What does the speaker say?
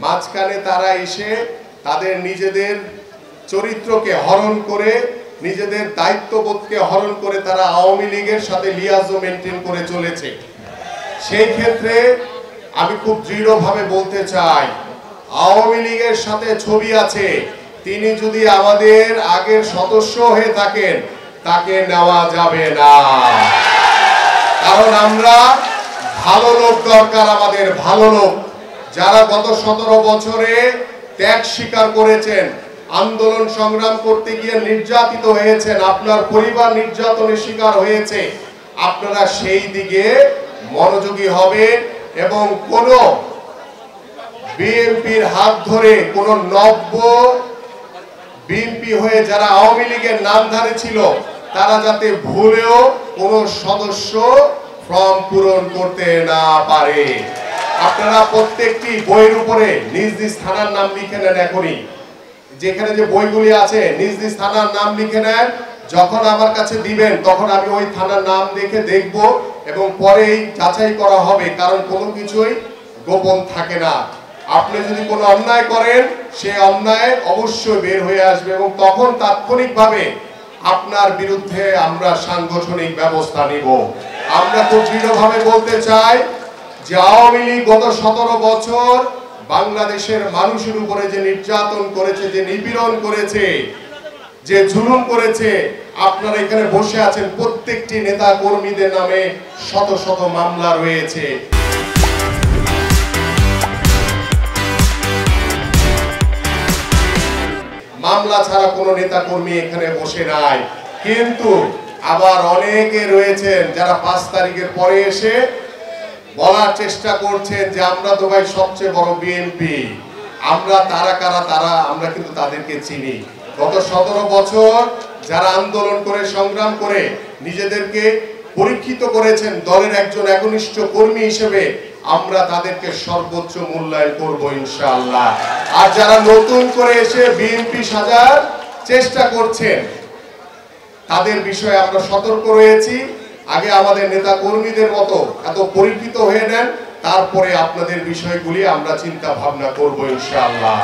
মাঝখানে তারা এসে তাদের নিজেদের চরিত্রকে হরণ করে, নিজেদের দায়িত্ববোধকে হরণ করে তারা আওয়ামী লীগের সাথে লিয়াজও মেনটেন করে চলেছে। সেই ক্ষেত্রে আমি খুব দৃঢ়ভাবে বলতে চাই, আওয়ামী লীগের সাথে ছবি আছে, তিনি যদি আমাদের আগের সদস্য হয়ে থাকেন তাকে নেওয়া যাবে না। কারণ আমরা ভালো লোক দরকার, আমাদের ভালো লোক যারা গত 17 বছরে ত্যাগ স্বীকার করেছেন, আন্দোলন সংগ্রাম করতে গিয়ে নির্যাতিত হয়েছেন, আপনার পরিবার নির্যাতনের শিকার হয়েছে। আপনারা সেই দিকে মনোযোগী হবেন এবং কোন বিএনপির হাত ধরে কোন নব্য বিএনপি হয়ে যারা আওয়ামী লীগের নামধারী ছিল তারা যাতে ভুলেও কোন সদস্য ফর্ম পূরণ করতে না পারে। আপনারা প্রত্যেকটি বইয়ের উপরে নিজ নিজ থানার নাম লিখে নেন। এখনই যেখানে যে বইগুলি আছে নিজ নিজ থানার নাম লিখে নেন। যখন আমার কাছে দিবেন তখন আমি ওই থানার নাম দেখে দেখব এবং পরেই যাচাই করা হবে, কারণ কোনো কিছুই গোপন থাকে না। আপনি যদি কোনো অন্যায় করেন সেই অন্যায় অবশ্যই বের হয়ে আসবে এবং তখন তাৎক্ষণিকভাবে আপনার বিরুদ্ধে আমরা সাংগঠনিক ব্যবস্থা নিব। আমরা খুব দৃঢ়ভাবে বলতে চাই যে আওয়ামী লীগ গত 17 বছর বাংলাদেশের মানুষের উপরে যে নির্যাতন করেছে, যে নিপীড়ন করেছে, যে জুলুম করেছে, আপনারা এখানে বসে আছেন, প্রত্যেকটি নেতা কর্মীদের নামে শত শত মামলা রয়েছে। মামলা ছাড়া কোনো নেতা কর্মী এখানে বসে নাই, কিন্তু আবার অনেকে রয়েছেন যারা 5 তারিখের পরে এসে বলার চেষ্টা করছেন যে আমরা তো ভাই সবচেয়ে বড় বিএনপি। আমরা তারা কারা তারা আমরা কিন্তু তাদেরকে চিনি। গত 17 বছর যারা আন্দোলন করে সংগ্রাম করে নিজেদেরকে পরীক্ষিত করেছেন দলের একজন একনিষ্ঠ কর্মী হিসেবে, আমরা তাদেরকে সর্বোচ্চ মূল্যায়ন করব ইনশাআল্লাহ। আর যারা নতুন করে এসে বিএনপি সাজার চেষ্টা করছেন তাদের বিষয়ে আমরা সতর্ক রয়েছি। আগে আমাদের নেতা কর্মীদের মতো এত পরীক্ষিত হয়ে নেন, তারপরে আপনাদের বিষয়গুলি আমরা চিন্তা ভাবনা করব ইনশাআল্লাহ।